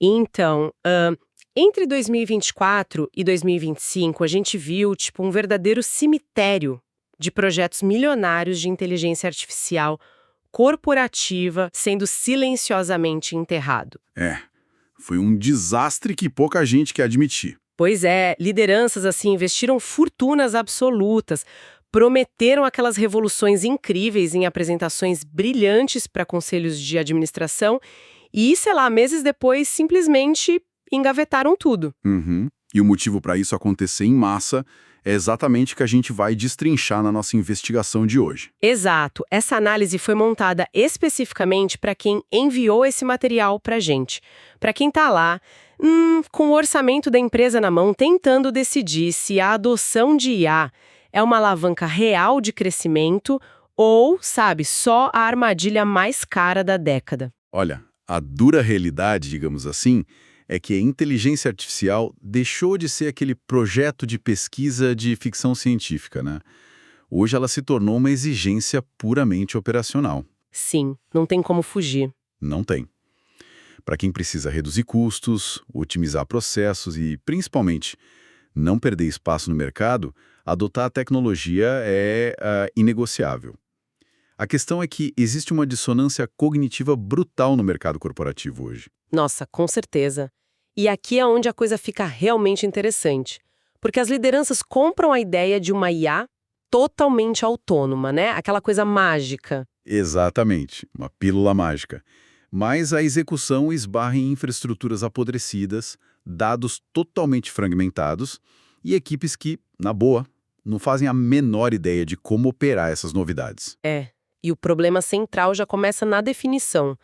Então, entre 2024 e 2025, a gente viu, tipo, um verdadeiro cemitério de projetos milionários de inteligência artificial corporativa sendo silenciosamente enterrado. Foi um desastre que pouca gente quer admitir. Pois é, lideranças assim investiram fortunas absolutas, prometeram aquelas revoluções incríveis em apresentações brilhantes para conselhos de administração e, sei lá, meses depois simplesmente engavetaram tudo. Uhum. E o motivo para isso acontecer em massa é exatamente o que a gente vai destrinchar na nossa investigação de hoje. Exato. Essa análise foi montada especificamente para quem enviou esse material para a gente. Para quem está lá, com o orçamento da empresa na mão, tentando decidir se a adoção de IA é uma alavanca real de crescimento ou, sabe, só a armadilha mais cara da década. Olha, a dura realidade, digamos assim, é que a inteligência artificial deixou de ser aquele projeto de pesquisa de ficção científica, né? Hoje ela se tornou uma exigência puramente operacional. Sim, não tem como fugir. Não tem. Para quem precisa reduzir custos, otimizar processos e, principalmente, não perder espaço no mercado, adotar a tecnologia é inegociável. A questão é que existe uma dissonância cognitiva brutal no mercado corporativo hoje. Nossa, com certeza. E aqui é onde a coisa fica realmente interessante. Porque as lideranças compram a ideia de uma IA totalmente autônoma, né? Aquela coisa mágica. Exatamente, uma pílula mágica. Mas a execução esbarra em infraestruturas apodrecidas, dados totalmente fragmentados e equipes que, na boa, não fazem a menor ideia de como operar essas novidades. E o problema central já começa na definição.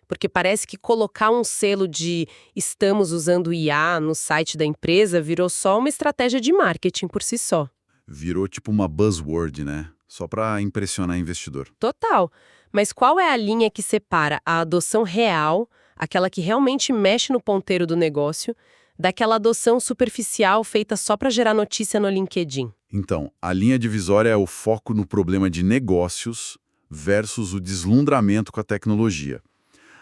Porque parece que colocar um selo de "estamos usando IA" no site da empresa virou só uma estratégia de marketing por si só. Virou tipo uma buzzword, né? Só para impressionar investidor. Total. Mas qual é a linha que separa a adoção real, aquela que realmente mexe no ponteiro do negócio, daquela adoção superficial feita só para gerar notícia no LinkedIn? Então, a linha divisória é o foco no problema de negócios versus o deslumbramento com a tecnologia.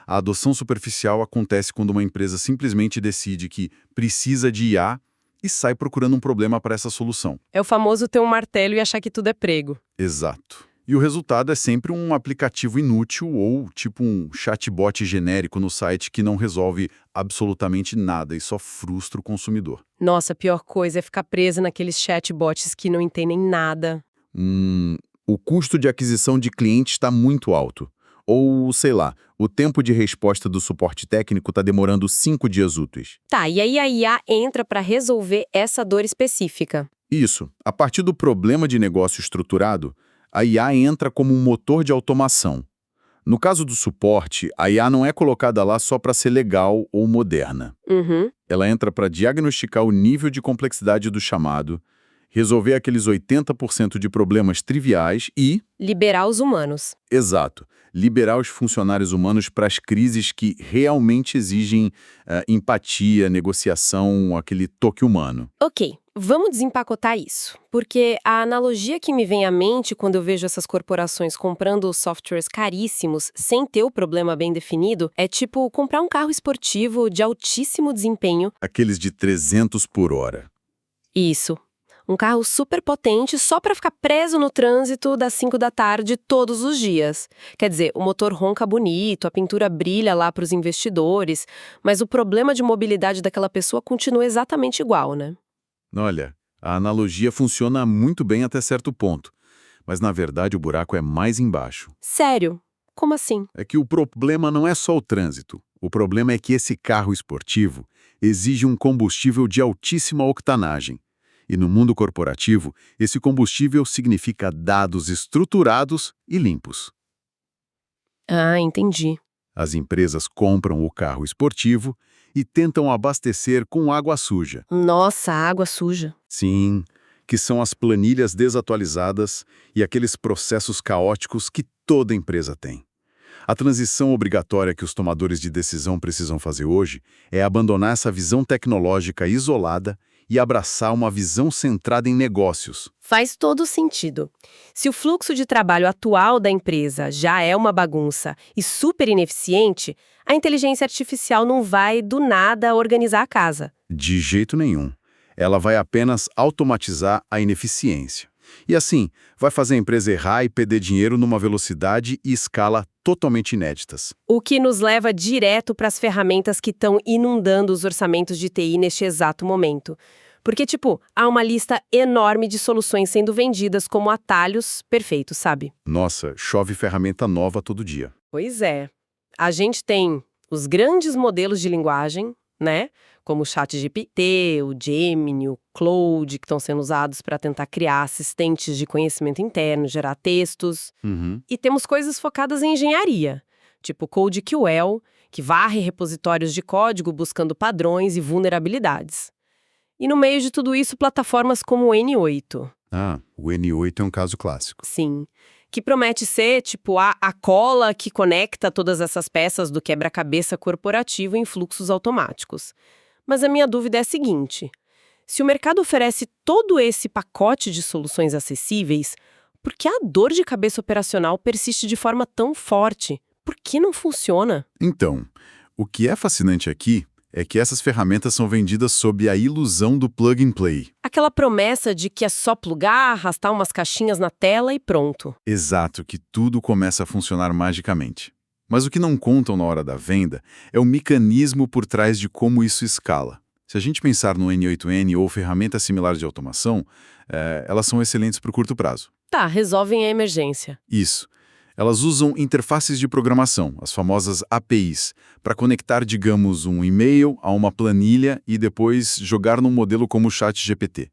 A adoção superficial acontece quando uma empresa simplesmente decide que precisa de IA e sai procurando um problema para essa solução. É o famoso ter um martelo e achar que tudo é prego. Exato. E o resultado é sempre um aplicativo inútil ou tipo um chatbot genérico no site que não resolve absolutamente nada e só frustra o consumidor. Nossa, a pior coisa é ficar presa naqueles chatbots que não entendem nada. O custo de aquisição de cliente está muito alto. Ou, sei lá, o tempo de resposta do suporte técnico está demorando 5 dias úteis. Tá, e aí a IA entra para resolver essa dor específica. Isso. A partir do problema de negócio estruturado, a IA entra como um motor de automação. No caso do suporte, a IA não é colocada lá só para ser legal ou moderna. Ela entra para diagnosticar o nível de complexidade do chamado, resolver aqueles 80% de problemas triviais e... liberar os humanos. Exato. Liberar os funcionários humanos para as crises que realmente exigem empatia, negociação, aquele toque humano. Ok, vamos desempacotar isso. Porque a analogia que me vem à mente quando eu vejo essas corporações comprando softwares caríssimos sem ter o problema bem definido é tipo comprar um carro esportivo de altíssimo desempenho. Aqueles de 300 por hora. Isso. Um carro super potente só para ficar preso no trânsito das 5 da tarde todos os dias. Quer dizer, o motor ronca bonito, a pintura brilha lá para os investidores, mas o problema de mobilidade daquela pessoa continua exatamente igual, né? Olha, a analogia funciona muito bem até certo ponto, mas na verdade o buraco é mais embaixo. Sério? Como assim? É que o problema não é só o trânsito. O problema é que esse carro esportivo exige um combustível de altíssima octanagem. E no mundo corporativo, esse combustível significa dados estruturados e limpos. Ah, entendi. As empresas compram o carro esportivo e tentam abastecer com água suja. Nossa, água suja. Sim, que são as planilhas desatualizadas e aqueles processos caóticos que toda empresa tem. A transição obrigatória que os tomadores de decisão precisam fazer hoje é abandonar essa visão tecnológica isolada e abraçar uma visão centrada em negócios. Faz todo sentido. Se o fluxo de trabalho atual da empresa já é uma bagunça e super ineficiente, a inteligência artificial não vai, do nada, organizar a casa. De jeito nenhum. Ela vai apenas automatizar a ineficiência. E assim, vai fazer a empresa errar e perder dinheiro numa velocidade e escala totalmente inéditas. O que nos leva direto para as ferramentas que estão inundando os orçamentos de TI neste exato momento. Porque, há uma lista enorme de soluções sendo vendidas como atalhos perfeitos, sabe? Nossa, chove ferramenta nova todo dia. Pois é. A gente tem os grandes modelos de linguagem, né? Como o ChatGPT, o Gemini, o Claude, que estão sendo usados para tentar criar assistentes de conhecimento interno, gerar textos. E temos coisas focadas em engenharia, tipo o CodeQL, que varre repositórios de código buscando padrões e vulnerabilidades. E no meio de tudo isso, plataformas como o N8. Ah, o N8 é um caso clássico. Sim, que promete ser, a cola que conecta todas essas peças do quebra-cabeça corporativo em fluxos automáticos. Mas a minha dúvida é a seguinte: se o mercado oferece todo esse pacote de soluções acessíveis, por que a dor de cabeça operacional persiste de forma tão forte? Por que não funciona? Então, o que é fascinante aqui é que essas ferramentas são vendidas sob a ilusão do plug and play. Aquela promessa de que é só plugar, arrastar umas caixinhas na tela e pronto. Exato, que tudo começa a funcionar magicamente. Mas o que não contam na hora da venda é o mecanismo por trás de como isso escala. Se a gente pensar no N8N ou ferramentas similares de automação, elas são excelentes para o curto prazo. Tá, resolvem a emergência. Isso. Elas usam interfaces de programação, as famosas APIs, para conectar, digamos, um e-mail a uma planilha e depois jogar num modelo como o ChatGPT.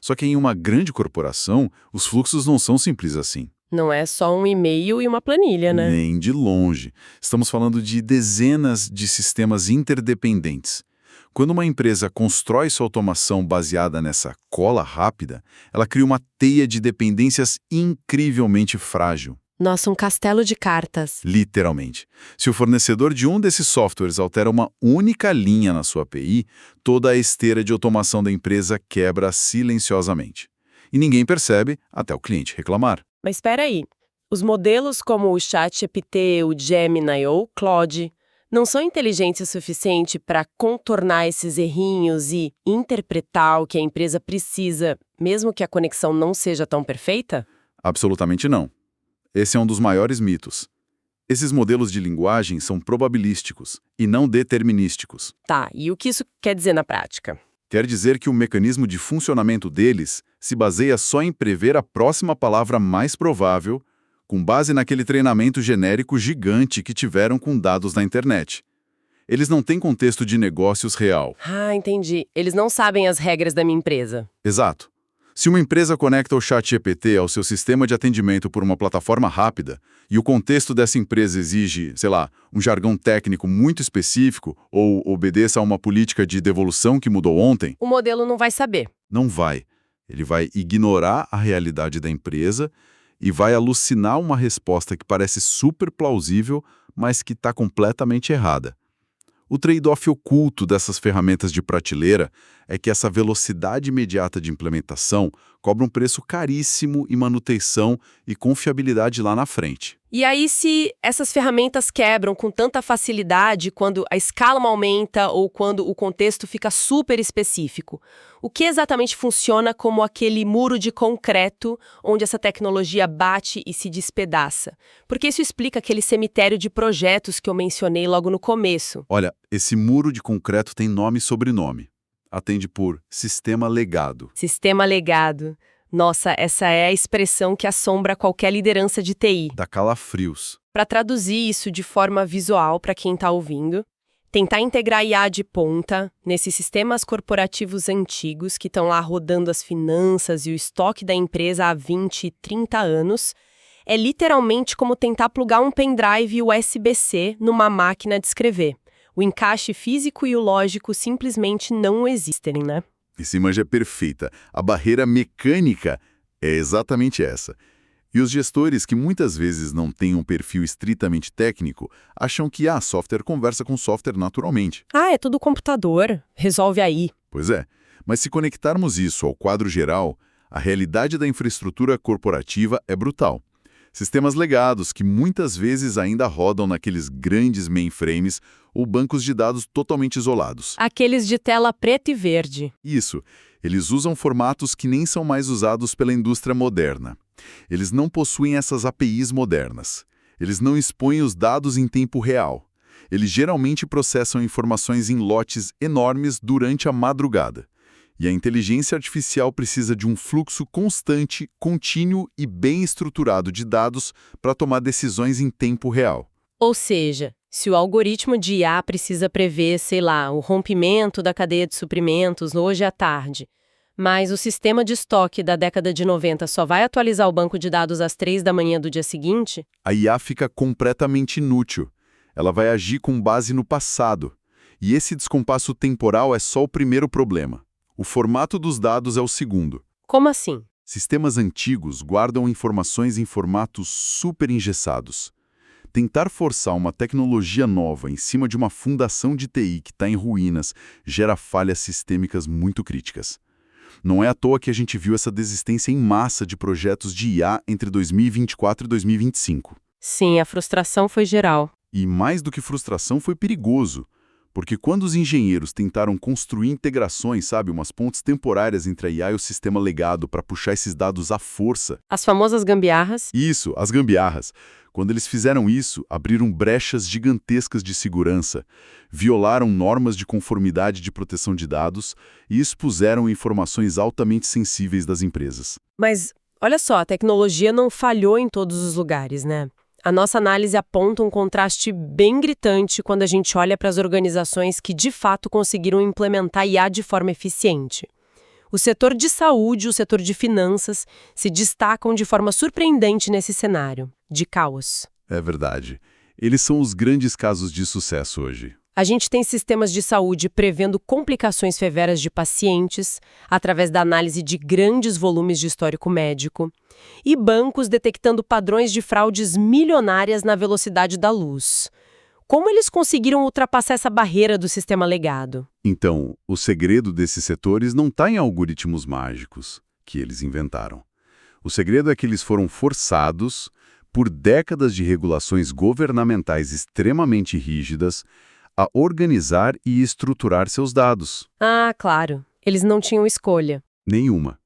Só que em uma grande corporação, os fluxos não são simples assim. Não é só um e-mail e uma planilha, né? Nem de longe. Estamos falando de dezenas de sistemas interdependentes. Quando uma empresa constrói sua automação baseada nessa cola rápida, ela cria uma teia de dependências incrivelmente frágil. Nossa, um castelo de cartas. Literalmente. Se o fornecedor de um desses softwares altera uma única linha na sua API, toda a esteira de automação da empresa quebra silenciosamente. E ninguém percebe até o cliente reclamar. Mas espera aí. Os modelos como o ChatGPT, o Gemini ou o Claude não são inteligentes o suficiente para contornar esses errinhos e interpretar o que a empresa precisa, mesmo que a conexão não seja tão perfeita? Absolutamente não. Esse é um dos maiores mitos. Esses modelos de linguagem são probabilísticos e não determinísticos. Tá, e o que isso quer dizer na prática? Quer dizer que o mecanismo de funcionamento deles se baseia só em prever a próxima palavra mais provável, com base naquele treinamento genérico gigante que tiveram com dados da internet. Eles não têm contexto de negócios real. Ah, entendi. Eles não sabem as regras da minha empresa. Exato. Se uma empresa conecta o ChatGPT ao seu sistema de atendimento por uma plataforma rápida e o contexto dessa empresa exige, um jargão técnico muito específico ou obedeça a uma política de devolução que mudou ontem, o modelo não vai saber. Não vai. Ele vai ignorar a realidade da empresa e vai alucinar uma resposta que parece super plausível, mas que está completamente errada. O trade-off oculto dessas ferramentas de prateleira é que essa velocidade imediata de implementação cobra um preço caríssimo em manutenção e confiabilidade lá na frente. E aí, se essas ferramentas quebram com tanta facilidade quando a escala aumenta ou quando o contexto fica super específico, o que exatamente funciona como aquele muro de concreto onde essa tecnologia bate e se despedaça? Porque isso explica aquele cemitério de projetos que eu mencionei logo no começo. Olha, esse muro de concreto tem nome e sobrenome. Atende por sistema legado. Sistema legado. Nossa, essa é a expressão que assombra qualquer liderança de TI. Dá calafrios. Para traduzir isso de forma visual para quem está ouvindo, tentar integrar IA de ponta nesses sistemas corporativos antigos que estão lá rodando as finanças e o estoque da empresa há 20, 30 anos, é literalmente como tentar plugar um pendrive USB-C numa máquina de escrever. O encaixe físico e o lógico simplesmente não existem, né? Essa imagem é perfeita. A barreira mecânica é exatamente essa. E os gestores, que muitas vezes não têm um perfil estritamente técnico, acham que software conversa com software naturalmente. É tudo computador. Resolve aí. Pois é. Mas se conectarmos isso ao quadro geral, a realidade da infraestrutura corporativa é brutal. Sistemas legados que muitas vezes ainda rodam naqueles grandes mainframes ou bancos de dados totalmente isolados. Aqueles de tela preta e verde. Isso, eles usam formatos que nem são mais usados pela indústria moderna. Eles não possuem essas APIs modernas. Eles não expõem os dados em tempo real. Eles geralmente processam informações em lotes enormes durante a madrugada. E a inteligência artificial precisa de um fluxo constante, contínuo e bem estruturado de dados para tomar decisões em tempo real. Ou seja, se o algoritmo de IA precisa prever, sei lá, o rompimento da cadeia de suprimentos hoje à tarde, mas o sistema de estoque da década de 90 só vai atualizar o banco de dados às 3 da manhã do dia seguinte, A IA fica completamente inútil. Ela vai agir com base no passado. E esse descompasso temporal é só o primeiro problema. O formato dos dados é o segundo. como assim? Sistemas antigos guardam informações em formatos super engessados. Tentar forçar uma tecnologia nova em cima de uma fundação de TI que está em ruínas gera falhas sistêmicas muito críticas. Não é à toa que a gente viu essa desistência em massa de projetos de IA entre 2024 e 2025. Sim, a frustração foi geral. E mais do que frustração, foi perigoso. Porque quando os engenheiros tentaram construir integrações, umas pontes temporárias entre a IA e o sistema legado para puxar esses dados à força. As famosas gambiarras. Isso, as gambiarras. Quando eles fizeram isso, abriram brechas gigantescas de segurança, violaram normas de conformidade de proteção de dados e expuseram informações altamente sensíveis das empresas. Mas, olha só, a tecnologia não falhou em todos os lugares, né? A nossa análise aponta um contraste bem gritante quando a gente olha para as organizações que de fato conseguiram implementar IA de forma eficiente. O setor de saúde e o setor de finanças se destacam de forma surpreendente nesse cenário de caos. É verdade. Eles são os grandes casos de sucesso hoje. A gente tem sistemas de saúde prevendo complicações severas de pacientes através da análise de grandes volumes de histórico médico e bancos detectando padrões de fraudes milionárias na velocidade da luz. Como eles conseguiram ultrapassar essa barreira do sistema legado? Então, o segredo desses setores não está em algoritmos mágicos que eles inventaram. O segredo é que eles foram forçados, por décadas de regulações governamentais extremamente rígidas, a organizar e estruturar seus dados. Ah, claro. Eles não tinham escolha. Nenhuma.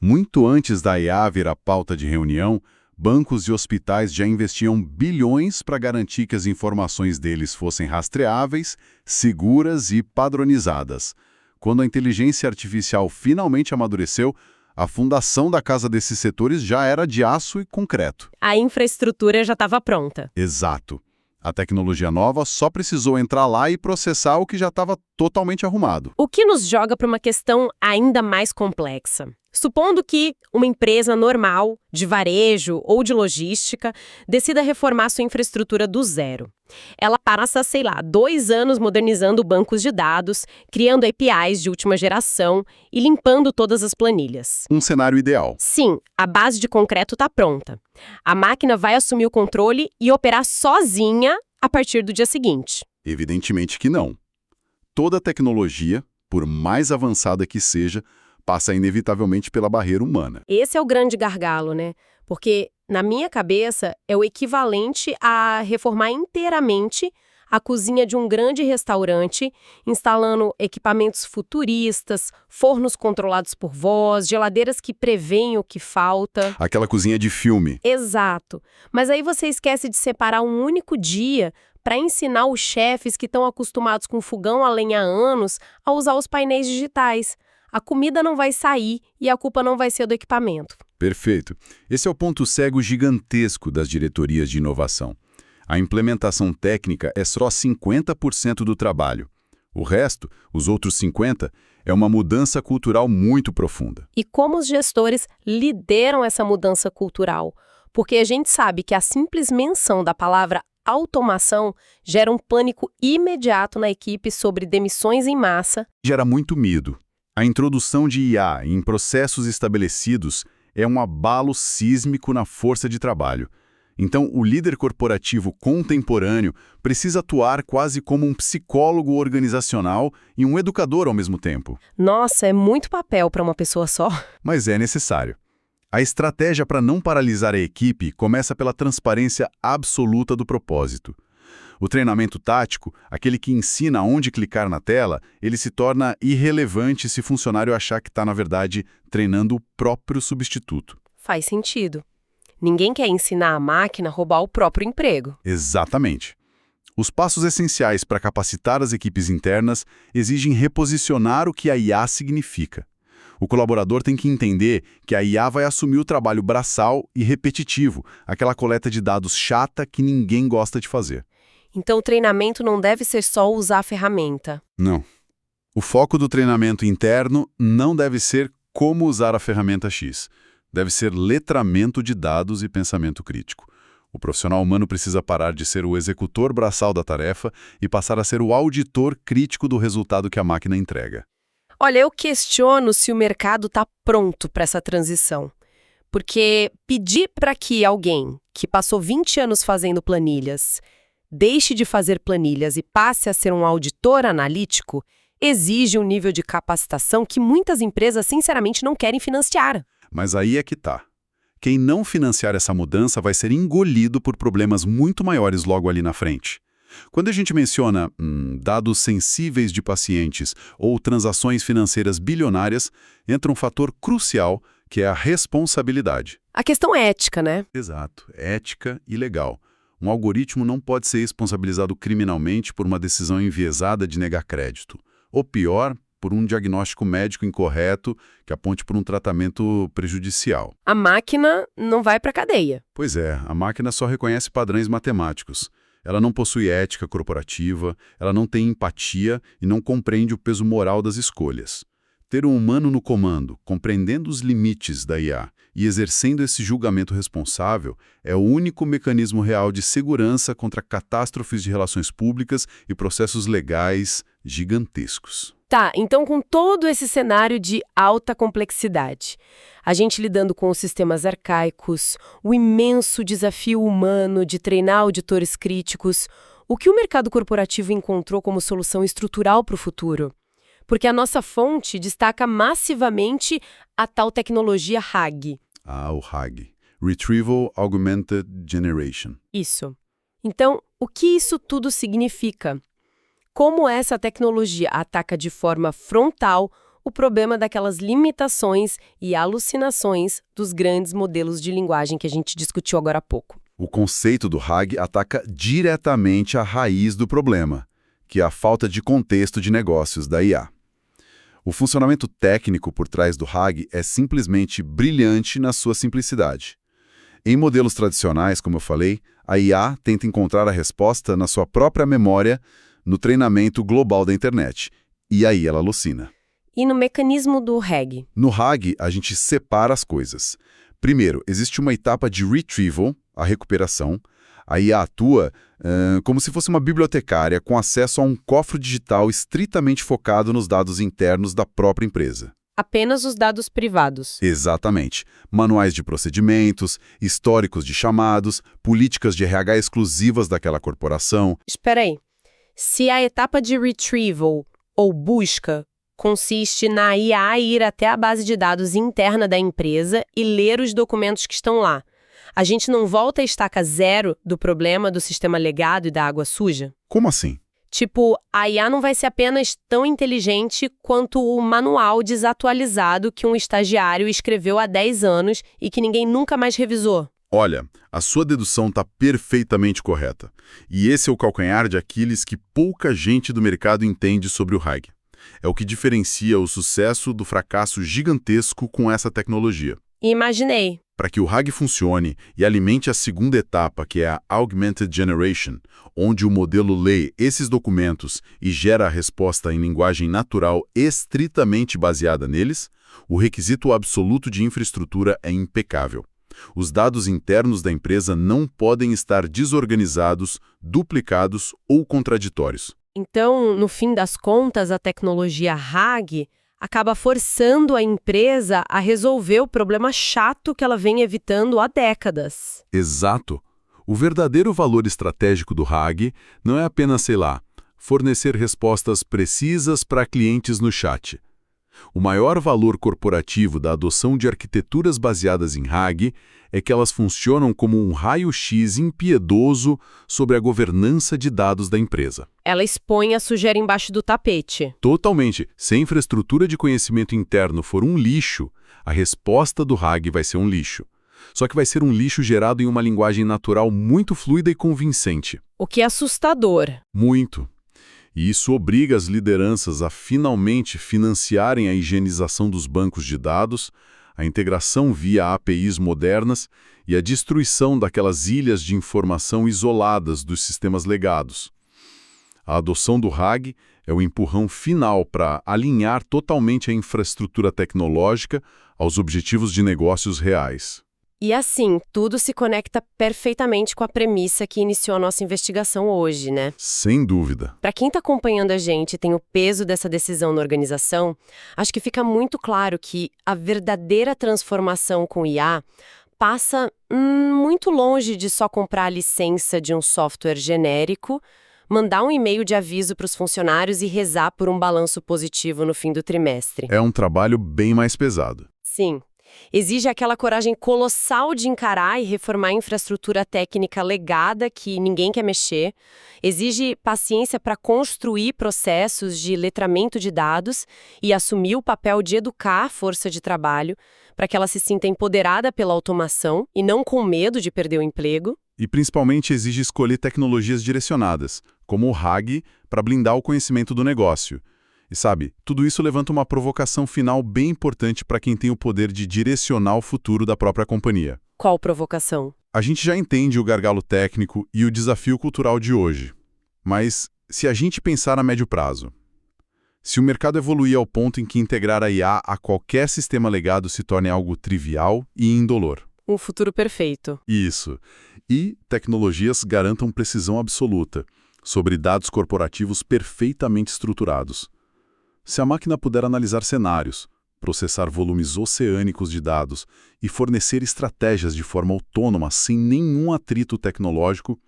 Muito antes da IA virar pauta de reunião, bancos e hospitais já investiam bilhões para garantir que as informações deles fossem rastreáveis, seguras e padronizadas. Quando a inteligência artificial finalmente amadureceu, a fundação da casa desses setores já era de aço e concreto. A infraestrutura já estava pronta. Exato. A tecnologia nova só precisou entrar lá e processar o que já estava totalmente arrumado. O que nos joga para uma questão ainda mais complexa. Supondo que uma empresa normal, de varejo ou de logística, decida reformar sua infraestrutura do zero. Ela passa, 2 anos modernizando bancos de dados, criando APIs de última geração e limpando todas as planilhas. Um cenário ideal. Sim, a base de concreto está pronta. A máquina vai assumir o controle e operar sozinha a partir do dia seguinte. Evidentemente que não. Toda tecnologia, por mais avançada que seja, passa inevitavelmente pela barreira humana. Esse é o grande gargalo, né? Porque, na minha cabeça, é o equivalente a reformar inteiramente a cozinha de um grande restaurante, instalando equipamentos futuristas, fornos controlados por voz, geladeiras que preveem o que falta. Aquela cozinha de filme. Exato. Mas aí você esquece de separar um único dia para ensinar os chefes que estão acostumados com fogão a lenha há anos a usar os painéis digitais. A comida não vai sair e a culpa não vai ser do equipamento. Perfeito. Esse é o ponto cego gigantesco das diretorias de inovação. A implementação técnica é só 50% do trabalho. O resto, os outros 50%, é uma mudança cultural muito profunda. E como os gestores lideram essa mudança cultural? Porque a gente sabe que a simples menção da palavra automação gera um pânico imediato na equipe sobre demissões em massa. Gera muito medo. A introdução de IA em processos estabelecidos é um abalo sísmico na força de trabalho. Então, o líder corporativo contemporâneo precisa atuar quase como um psicólogo organizacional e um educador ao mesmo tempo. Nossa, é muito papel para uma pessoa só. Mas é necessário. A estratégia para não paralisar a equipe começa pela transparência absoluta do propósito. O treinamento tático, aquele que ensina onde clicar na tela, ele se torna irrelevante se o funcionário achar que está, na verdade, treinando o próprio substituto. Faz sentido. Ninguém quer ensinar a máquina a roubar o próprio emprego. Exatamente. Os passos essenciais para capacitar as equipes internas exigem reposicionar o que a IA significa. O colaborador tem que entender que a IA vai assumir o trabalho braçal e repetitivo, aquela coleta de dados chata que ninguém gosta de fazer. Então o treinamento não deve ser só usar a ferramenta. Não. O foco do treinamento interno não deve ser como usar a ferramenta X. Deve ser letramento de dados e pensamento crítico. O profissional humano precisa parar de ser o executor braçal da tarefa e passar a ser o auditor crítico do resultado que a máquina entrega. Olha, eu questiono se o mercado está pronto para essa transição. Porque pedir para que alguém que passou 20 anos fazendo planilhas deixe de fazer planilhas e passe a ser um auditor analítico exige um nível de capacitação que muitas empresas sinceramente não querem financiar. Mas aí é que tá. Quem não financiar essa mudança vai ser engolido por problemas muito maiores logo ali na frente. Quando a gente menciona dados sensíveis de pacientes ou transações financeiras bilionárias, entra um fator crucial, que é a responsabilidade. A questão é ética, né? Exato, ética e legal. Um algoritmo não pode ser responsabilizado criminalmente por uma decisão enviesada de negar crédito. Ou pior, por um diagnóstico médico incorreto que aponte por um tratamento prejudicial. A máquina não vai para a cadeia. Pois é, a máquina só reconhece padrões matemáticos. Ela não possui ética corporativa, ela não tem empatia e não compreende o peso moral das escolhas. Ter um humano no comando, compreendendo os limites da IA e exercendo esse julgamento responsável é o único mecanismo real de segurança contra catástrofes de relações públicas e processos legais gigantescos. Tá, então com todo esse cenário de alta complexidade, a gente lidando com os sistemas arcaicos, o imenso desafio humano de treinar auditores críticos, o que o mercado corporativo encontrou como solução estrutural para o futuro? Porque a nossa fonte destaca massivamente a tal tecnologia RAG. Ah, o RAG. Retrieval Augmented Generation. Isso. Então, o que isso tudo significa? Como essa tecnologia ataca de forma frontal o problema daquelas limitações e alucinações dos grandes modelos de linguagem que a gente discutiu agora há pouco. O conceito do RAG ataca diretamente a raiz do problema, que é a falta de contexto de negócios da IA. O funcionamento técnico por trás do RAG é simplesmente brilhante na sua simplicidade. Em modelos tradicionais, como eu falei, a IA tenta encontrar a resposta na sua própria memória no treinamento global da internet. E aí ela alucina. E no mecanismo do RAG? No RAG, a gente separa as coisas. Primeiro, existe uma etapa de retrieval, a recuperação. A IA atua como se fosse uma bibliotecária com acesso a um cofre digital estritamente focado nos dados internos da própria empresa. Apenas os dados privados. Exatamente. Manuais de procedimentos, históricos de chamados, políticas de RH exclusivas daquela corporação. Espera aí. Se a etapa de retrieval, ou busca, consiste na IA ir até a base de dados interna da empresa e ler os documentos que estão lá, a gente não volta à estaca zero do problema do sistema legado e da água suja? Como assim? Tipo, a IA não vai ser apenas tão inteligente quanto o manual desatualizado que um estagiário escreveu há 10 anos e que ninguém nunca mais revisou. Olha, a sua dedução está perfeitamente correta. E esse é o calcanhar de Aquiles que pouca gente do mercado entende sobre o RAG. É o que diferencia o sucesso do fracasso gigantesco com essa tecnologia. Imaginei. Para que o RAG funcione e alimente a segunda etapa, que é a Augmented Generation, onde o modelo lê esses documentos e gera a resposta em linguagem natural estritamente baseada neles, o requisito absoluto de infraestrutura é impecável. Os dados internos da empresa não podem estar desorganizados, duplicados ou contraditórios. Então, no fim das contas, a tecnologia RAG acaba forçando a empresa a resolver o problema chato que ela vem evitando há décadas. Exato. O verdadeiro valor estratégico do RAG não é apenas, sei lá, fornecer respostas precisas para clientes no chat. O maior valor corporativo da adoção de arquiteturas baseadas em RAG é que elas funcionam como um raio-x impiedoso sobre a governança de dados da empresa. Ela expõe a sujeira embaixo do tapete. Totalmente. Se a infraestrutura de conhecimento interno for um lixo, a resposta do RAG vai ser um lixo. Só que vai ser um lixo gerado em uma linguagem natural muito fluida e convincente. O que é assustador. Muito. E isso obriga as lideranças a finalmente financiarem a higienização dos bancos de dados, a integração via APIs modernas e a destruição daquelas ilhas de informação isoladas dos sistemas legados. A adoção do RAG é o empurrão final para alinhar totalmente a infraestrutura tecnológica aos objetivos de negócios reais. E assim, tudo se conecta perfeitamente com a premissa que iniciou a nossa investigação hoje, né? Sem dúvida. Para quem está acompanhando a gente e tem o peso dessa decisão na organização, acho que fica muito claro que a verdadeira transformação com IA passa muito longe de só comprar a licença de um software genérico, mandar um e-mail de aviso para os funcionários e rezar por um balanço positivo no fim do trimestre. É um trabalho bem mais pesado. Sim. Exige aquela coragem colossal de encarar e reformar a infraestrutura técnica legada que ninguém quer mexer. Exige paciência para construir processos de letramento de dados e assumir o papel de educar a força de trabalho para que ela se sinta empoderada pela automação e não com medo de perder o emprego. E principalmente exige escolher tecnologias direcionadas, como o RAG, para blindar o conhecimento do negócio. E sabe, tudo isso levanta uma provocação final bem importante para quem tem o poder de direcionar o futuro da própria companhia. Qual provocação? A gente já entende o gargalo técnico e o desafio cultural de hoje. Mas se a gente pensar a médio prazo, se o mercado evoluir ao ponto em que integrar a IA a qualquer sistema legado se torne algo trivial e indolor. Um futuro perfeito. Isso. E tecnologias garantam precisão absoluta sobre dados corporativos perfeitamente estruturados. Se a máquina puder analisar cenários, processar volumes oceânicos de dados e fornecer estratégias de forma autônoma sem nenhum atrito tecnológico,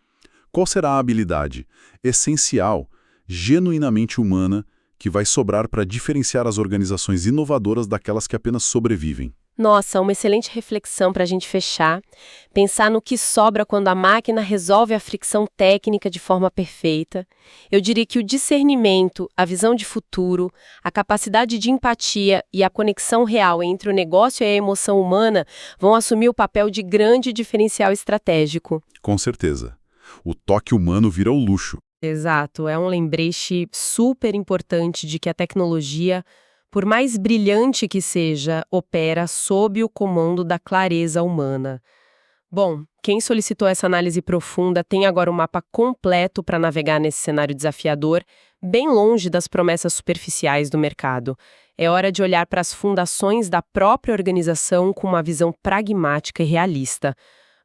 qual será a habilidade essencial, genuinamente humana, que vai sobrar para diferenciar as organizações inovadoras daquelas que apenas sobrevivem? Nossa, uma excelente reflexão para a gente fechar. Pensar no que sobra quando a máquina resolve a fricção técnica de forma perfeita. Eu diria que o discernimento, a visão de futuro, a capacidade de empatia e a conexão real entre o negócio e a emoção humana vão assumir o papel de grande diferencial estratégico. Com certeza. O toque humano vira o luxo. Exato, é um lembrete super importante de que a tecnologia, por mais brilhante que seja, opera sob o comando da clareza humana. Bom, quem solicitou essa análise profunda tem agora um mapa completo para navegar nesse cenário desafiador, bem longe das promessas superficiais do mercado. É hora de olhar para as fundações da própria organização com uma visão pragmática e realista.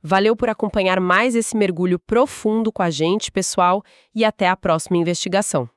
Valeu por acompanhar mais esse mergulho profundo com a gente, pessoal, e até a próxima investigação.